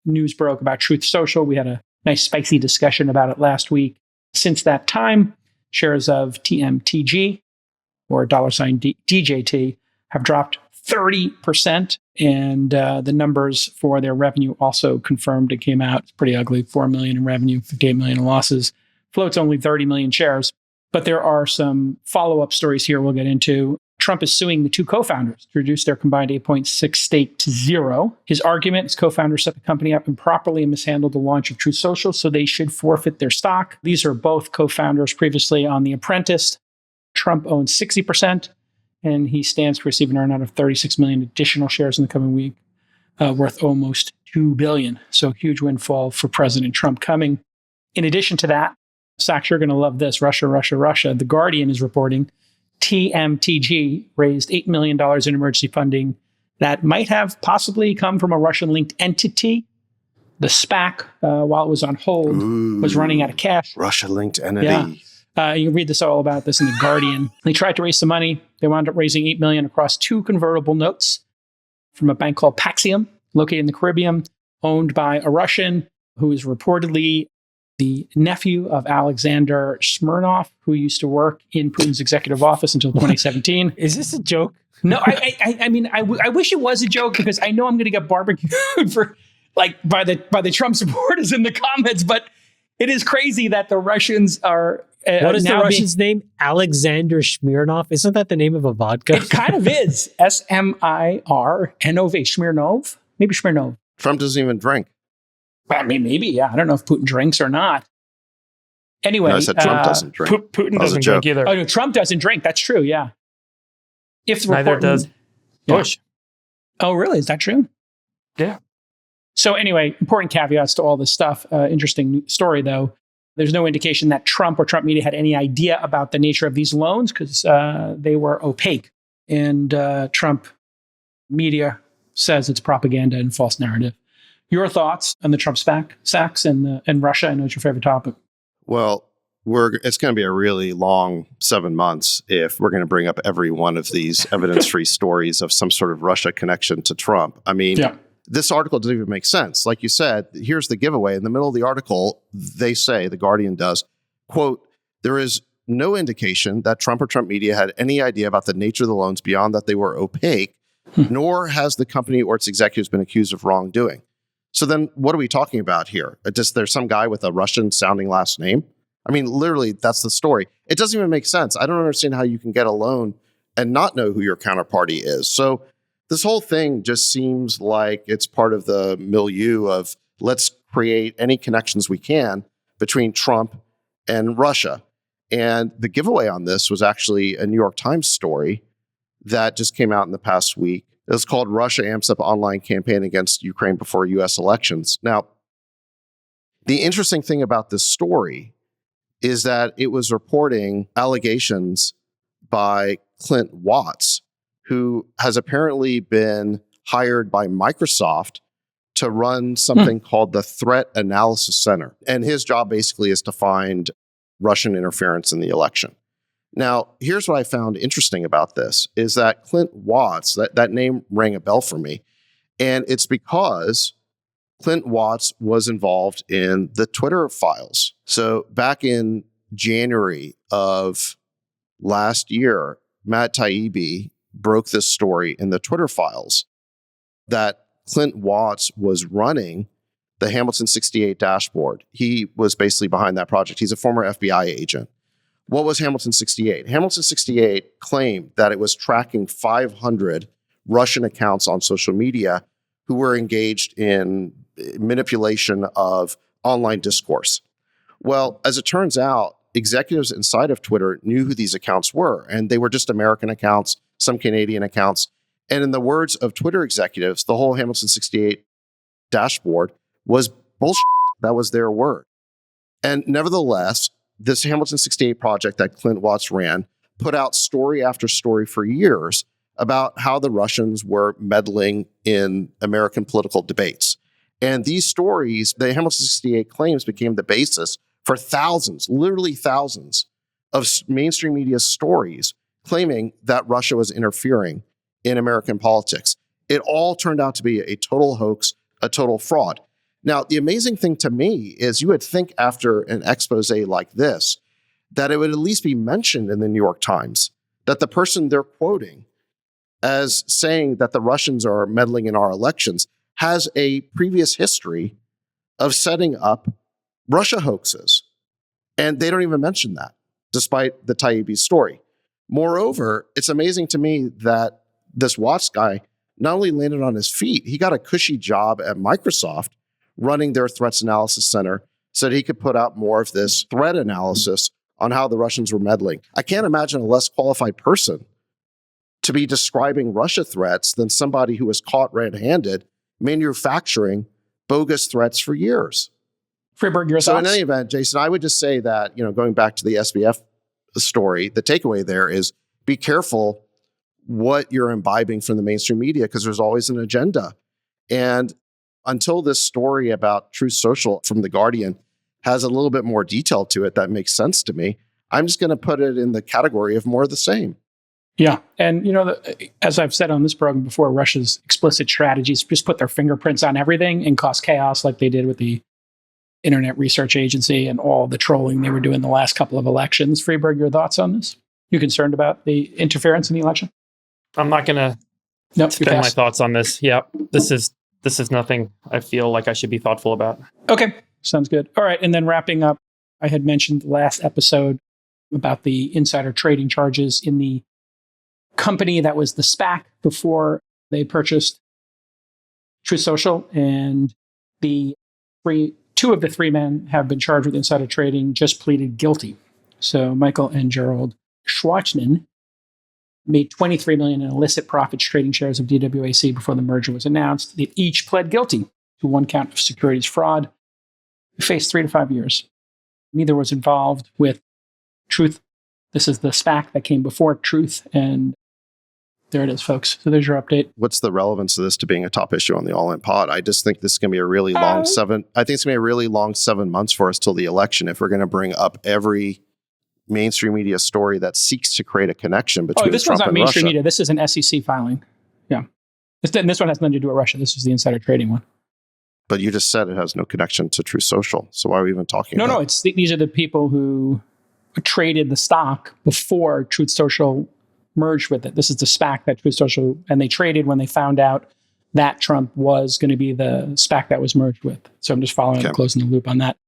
news broke about Truth Social. We had a nice spicy discussion about it last week. Since that time, shares of TMTG or $DJT have dropped 30%. And the numbers for their revenue also confirmed. It came out. It's pretty ugly. $4 million in revenue, $58 million in losses. Floats only 30 million shares. But there are some follow-up stories here we'll get into. Trump is suing the two co-founders to reduce their combined 8.6 stake to zero. His argument is co-founders set the company up improperly and mishandled the launch of Truth Social, so they should forfeit their stock. These are both co-founders previously on The Apprentice. Trump owns 60%, and he stands to receive an earnout of 36 million additional shares in the coming week, worth almost $2 billion. So huge windfall for President Trump coming. In addition to that, Sachs, you're going to love this. Russia. The Guardian is reporting TMTG raised $8 million in emergency funding that might have possibly come from a Russian-linked entity. The SPAC, while it was on hold, was running out of cash. Russia-linked entity. Yeah. You can read all about this in The Guardian. They tried to raise some money. They wound up raising $8 million across two convertible notes from a bank called Paxium, located in the Caribbean, owned by a Russian who is reportedly the nephew of Alexander Smirnov, who used to work in Putin's executive office until 2017. Is this a joke? No, I mean, I wish it was a joke because I know I'm going to get barbecued for by the Trump supporters in the comments. But it is crazy that the Russians are. What is the Russian's name? Alexander Smirnov. Isn't that the name of a vodka? It kind of is. Smirnov. Smirnov. Maybe Smirnov. Trump doesn't even drink. I mean, maybe, yeah. I don't know if Putin drinks or not. Anyway. No, I said Trump doesn't drink. Putin doesn't drink either. Oh, no, Trump doesn't drink. That's true, yeah. Neither does Bush. Yeah. Oh, really? Is that true? Yeah. So anyway, important caveats to all this stuff. Interesting story, though. There's no indication that Trump or Trump media had any idea about the nature of these loans because they were opaque. And Trump media says it's propaganda and false narrative. Your thoughts on the Trump SPACs and Russia? I know it's your favorite topic. Well, it's going to be a really long 7 months if we're going to bring up every one of these evidence-free stories of some sort of Russia connection to Trump. I mean, This article doesn't even make sense. Like you said, here's the giveaway. In the middle of the article, they say, The Guardian does, quote, there is no indication that Trump or Trump media had any idea about the nature of the loans beyond that they were opaque, nor has the company or its executives been accused of wrongdoing. So then what are we talking about here? Just there's some guy with a Russian-sounding last name? I mean, literally, that's the story. It doesn't even make sense. I don't understand how you can get a loan and not know who your counterparty is. So this whole thing just seems like it's part of the milieu of let's create any connections we can between Trump and Russia. And the giveaway on this was actually a New York Times story that just came out in the past week. It was called Russia Amps Up Online Campaign Against Ukraine Before U.S. Elections. Now, the interesting thing about this story is that it was reporting allegations by Clint Watts, who has apparently been hired by Microsoft to run something called the Threat Analysis Center. And his job basically is to find Russian interference in the election. Now, here's what I found interesting about this, is that Clint Watts, that name rang a bell for me. And it's because Clint Watts was involved in the Twitter files. So back in January of last year, Matt Taibbi broke this story in the Twitter files that Clint Watts was running the Hamilton 68 dashboard. He was basically behind that project. He's a former FBI agent. What was Hamilton 68? Hamilton 68 claimed that it was tracking 500 Russian accounts on social media who were engaged in manipulation of online discourse. Well, as it turns out, executives inside of Twitter knew who these accounts were, and they were just American accounts, some Canadian accounts. And in the words of Twitter executives, the whole Hamilton 68 dashboard was bullshit. That was their word. And nevertheless, this Hamilton 68 project that Clint Watts ran put out story after story for years about how the Russians were meddling in American political debates. And these stories, the Hamilton 68 claims, became the basis for thousands, literally thousands of mainstream media stories claiming that Russia was interfering in American politics. It all turned out to be a total hoax, a total fraud. Now, the amazing thing to me is you would think after an expose like this, that it would at least be mentioned in the New York Times, that the person they're quoting as saying that the Russians are meddling in our elections has a previous history of setting up Russia hoaxes. And they don't even mention that, despite the Taibbi story. Moreover, it's amazing to me that this Watts guy not only landed on his feet, he got a cushy job at Microsoft running their threats analysis center so that he could put out more of this threat analysis on how the Russians were meddling. I can't imagine a less qualified person to be describing Russia threats than somebody who was caught red-handed manufacturing bogus threats for years. Friedberg, your so thoughts? In any event, Jason, I would just say that, going back to the SBF story, the takeaway there is be careful what you're imbibing from the mainstream media, because there's always an agenda. And until this story about Truth Social from The Guardian has a little bit more detail to it that makes sense to me, I'm just going to put it in the category of more of the same. Yeah. And, as I've said on this program before, Russia's explicit strategies just put their fingerprints on everything and cause chaos like they did with the Internet Research Agency and all the trolling they were doing the last couple of elections. Friedberg, your thoughts on this? You concerned about the interference in the election? I'm not going to spend my thoughts on this. Yeah, this is nothing I feel like I should be thoughtful about. Okay, sounds good. All right, and then wrapping up, I had mentioned last episode about the insider trading charges in the company that was the SPAC before they purchased Truth Social, and two of the three men have been charged with insider trading, just pleaded guilty. So Michael and Gerald Schwartzman made $23 million in illicit profits trading shares of DWAC before the merger was announced. They each pled guilty to one count of securities fraud. They faced 3 to 5 years. Neither was involved with Truth. This is the SPAC that came before Truth, and there it is, folks. So there's your update. What's the relevance of this to being a top issue on the All In Pod? I just think this is going to be a really long I think it's going to be a really long 7 months for us till the election if we're going to bring up every mainstream media story that seeks to create a connection between this Trump one's not and mainstream Russia. media. This is an SEC filing. Yeah. This one has nothing to do with Russia. This is the insider trading one. But you just said it has no connection to Truth Social. So why are we even talking about it? No, these are the people who traded the stock before Truth Social merged with it. This is the SPAC that Truth Social, and they traded when they found out that Trump was going to be the SPAC that was merged with. So I'm just closing the loop on that.